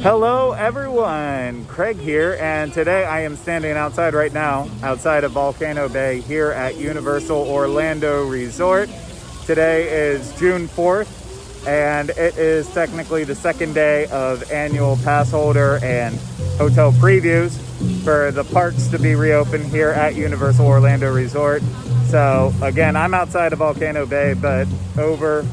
Hello everyone, Craig here, and today I am standing outside right now, outside of Volcano Bay here at Universal Orlando Resort. Today is June 4th, and it is technically the second day of annual pass holder and hotel previews for the parks to be reopened here at Universal Orlando Resort. So again, I'm outside of Volcano Bay, but over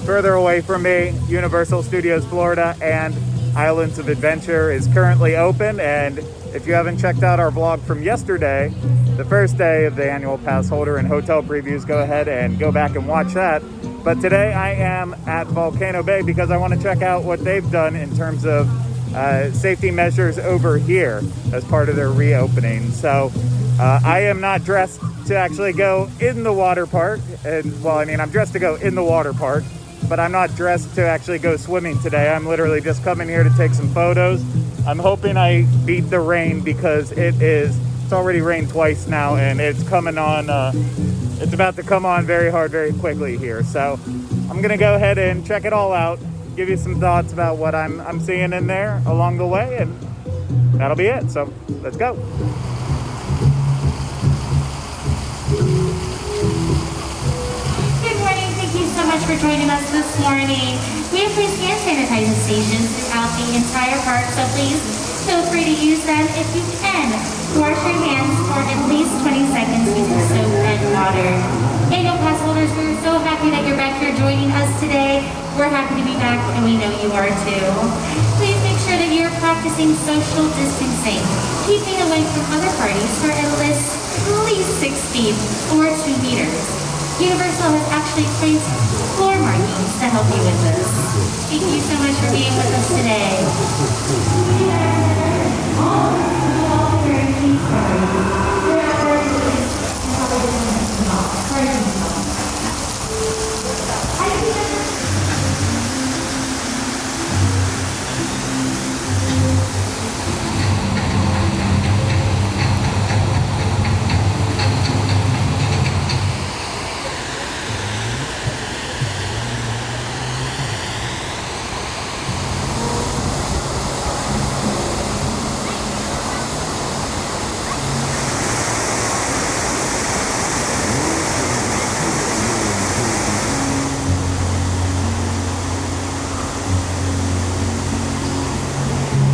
further away from me, Universal Studios Florida and Islands of Adventure is currently open. And if you haven't checked out our vlog from yesterday, the first day of the annual pass holder and hotel previews, go ahead and go back and watch that. But today I am at Volcano Bay because I want to check out what they've done in terms of safety measures over here as part of their reopening. So I am not dressed to actually go in the water park. And well, I mean, I'm dressed to go in the water park, but I'm not dressed to actually go swimming today. I'm literally just coming here to take some photos. I'm hoping I beat the rain because it's already rained twice now, and it's coming on, it's about to come on very hard, very quickly here. So I'm gonna go ahead and check it all out, give you some thoughts about what I'm seeing in there along the way, and that'll be it. So let's go. For joining us this morning. We have placed hand sanitizer stations throughout the entire park, so please feel free to use them if you can. Wash your hands for at least 20 seconds using soap and water. Annual pass holders, we're so happy that you're back here joining us today. We're happy to be back, and we know you are too. Please make sure that you're practicing social distancing, keeping away from other parties for at least 6 feet or 2 meters. Universal has actually placed floor markings to help you with this. Thank you so much for being with us today.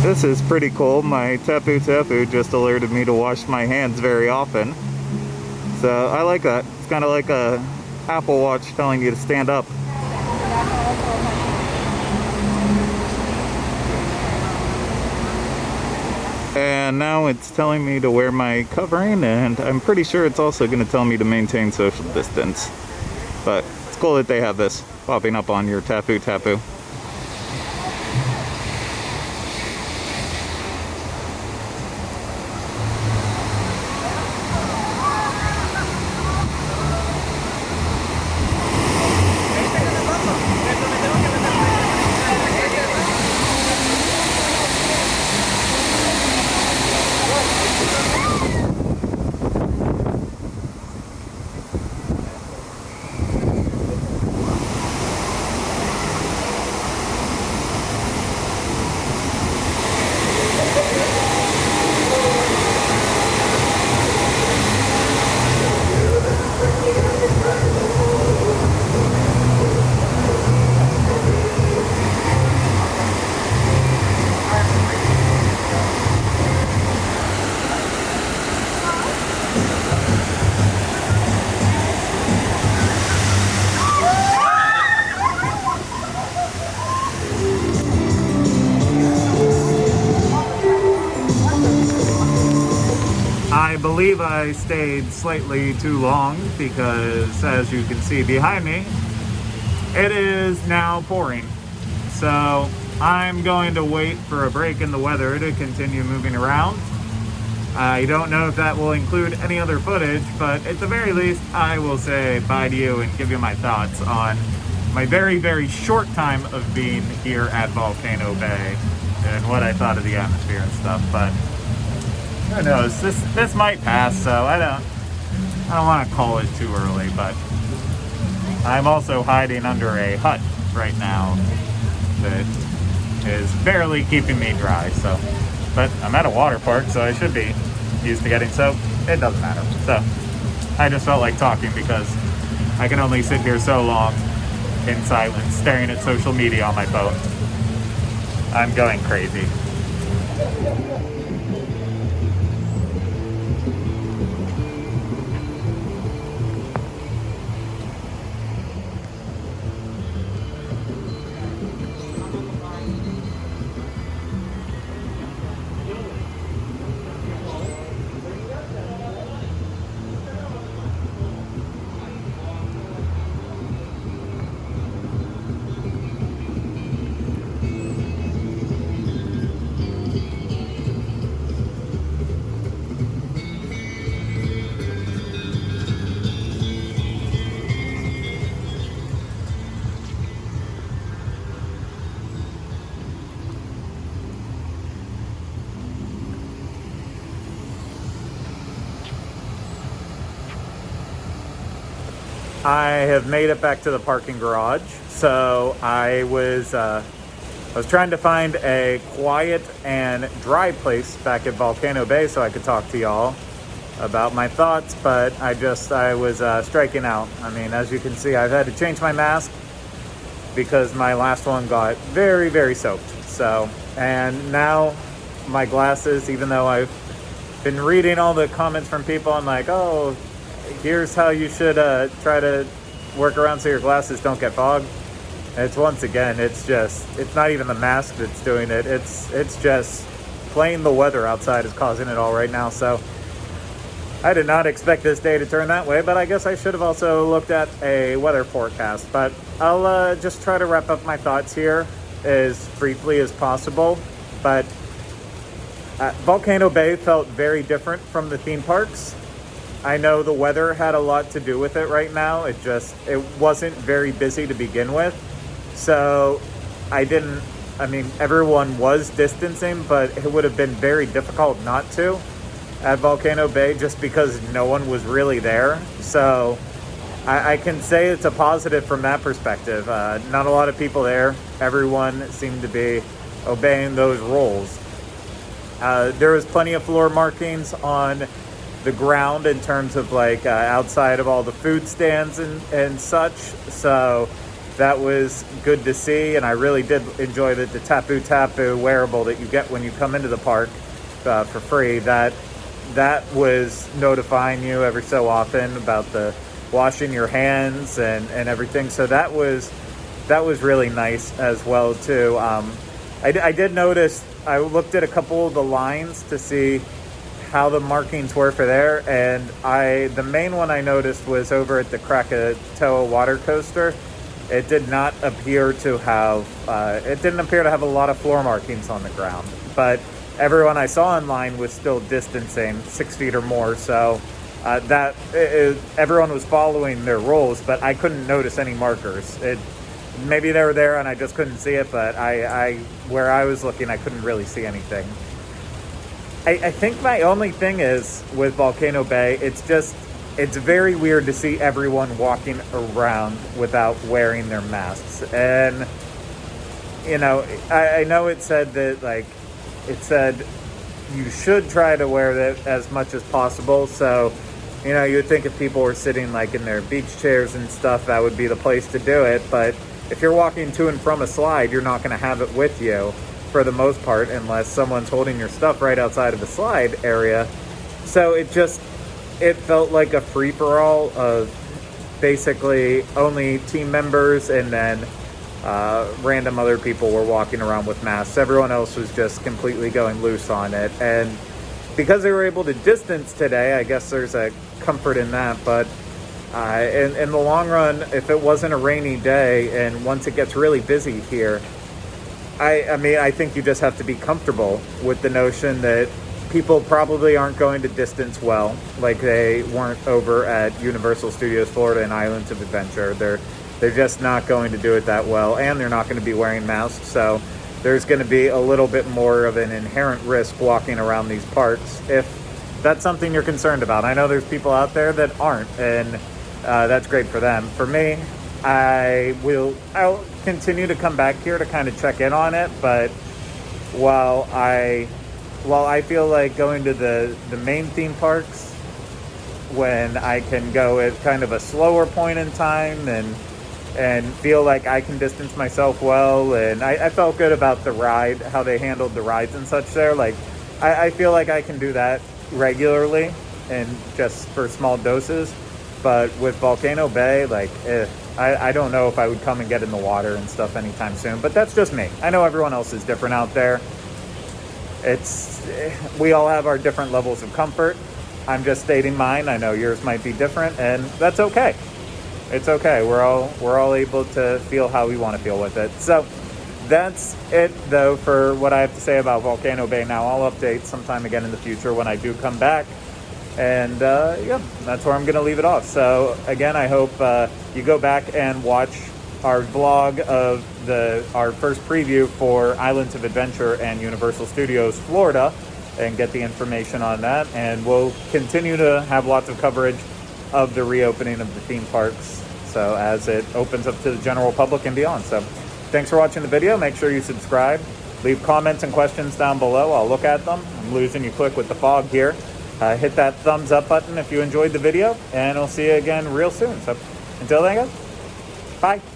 This is pretty cool. My Tapu just alerted me to wash my hands very often. So I like that. It's kind of like a Apple Watch telling you to stand up. And now it's telling me to wear my covering, and I'm pretty sure it's also going to tell me to maintain social distance. But it's cool that they have this popping up on your Tapu. I believe I stayed slightly too long because, as you can see behind me, it is now pouring. So I'm going to wait for a break in the weather to continue moving around. I don't know if that will include any other footage, but at the very least, I will say bye to you and give you my thoughts on my very, very short time of being here at Volcano Bay and what I thought of the atmosphere and stuff. But who knows? This might pass, so I don't want to call it too early. But I'm also hiding under a hut right now that is barely keeping me dry. So, but I'm at a water park, so I should be used to getting soaked. It doesn't matter. So I just felt like talking because I can only sit here so long in silence, staring at social media on my phone. I'm going crazy. I have made it back to the parking garage. So I was trying to find a quiet and dry place back at Volcano Bay so I could talk to y'all about my thoughts, but I was striking out. I mean, as you can see, I've had to change my mask because my last one got very, very soaked. So, and now my glasses, even though I've been reading all the comments from people, I'm like, oh, here's how you should try to work around so your glasses don't get fogged. It's once again, it's not even the mask that's doing it. It's just plain the weather outside is causing it all right now. So I did not expect this day to turn that way, but I guess I should have also looked at a weather forecast. But I'll just try to wrap up my thoughts here as briefly as possible. But Volcano Bay felt very different from the theme parks. I know the weather had a lot to do with it right now. It wasn't very busy to begin with. So everyone was distancing, but it would have been very difficult not to at Volcano Bay just because no one was really there. So I can say it's a positive from that perspective. Not a lot of people there. Everyone seemed to be obeying those rules. There was plenty of floor markings on the ground in terms of outside of all the food stands and such. So that was good to see, and I really did enjoy the Tapu Tapu wearable that you get when you come into the park for free. That was notifying you every so often about the washing your hands and everything. So that was really nice as well too. I did notice, I looked at a couple of the lines to see how the markings were for there, and the main one I noticed was over at the Krakatoa water coaster. It did not appear to have a lot of floor markings on the ground, but everyone I saw in line was still distancing 6 feet or more. So everyone was following their rules, but I couldn't notice any markers. Maybe they were there and I just couldn't see it, but where I was looking, I couldn't really see anything. I think my only thing is with Volcano Bay, it's very weird to see everyone walking around without wearing their masks. And, I know it said that, you should try to wear it as much as possible. So, you would think if people were sitting in their beach chairs and stuff, that would be the place to do it. But if you're walking to and from a slide, you're not going to have it with you for the most part, unless someone's holding your stuff right outside of the slide area. So it felt like a free-for-all of basically only team members, and then random other people were walking around with masks. Everyone else was just completely going loose on it. And because they were able to distance today, I guess there's a comfort in that. But in the long run, if it wasn't a rainy day, and once it gets really busy here, I think you just have to be comfortable with the notion that people probably aren't going to distance well, like they weren't over at Universal Studios Florida and Islands of Adventure. They're just not going to do it that well, and they're not going to be wearing masks. So there's going to be a little bit more of an inherent risk walking around these parks if that's something you're concerned about. I know there's people out there that aren't, and that's great for them. For me, I'll continue to come back here to kind of check in on it, but while I feel like going to the main theme parks when I can go at kind of a slower point in time and feel like I can distance myself well, and I felt good about the ride, how they handled the rides and such there. Like I feel like I can do that regularly and just for small doses, but with Volcano Bay, like I don't know if I would come and get in the water and stuff anytime soon, but that's just me. I know everyone else is different out there. We all have our different levels of comfort. I'm just stating mine. I know yours might be different, and that's okay. It's okay. We're all able to feel how we want to feel with it. So that's it, though, for what I have to say about Volcano Bay now. I'll update sometime again in the future when I do come back. And yeah, that's where I'm going to leave it off. So again, I hope you go back and watch our vlog of our first preview for Islands of Adventure and Universal Studios Florida and get the information on that. And we'll continue to have lots of coverage of the reopening of the theme parks, so as it opens up to the general public and beyond. So thanks for watching the video. Make sure you subscribe. Leave comments and questions down below. I'll look at them. I'm losing you quick with the fog here. Hit that thumbs up button if you enjoyed the video, and I'll see you again real soon. So until then, guys, bye.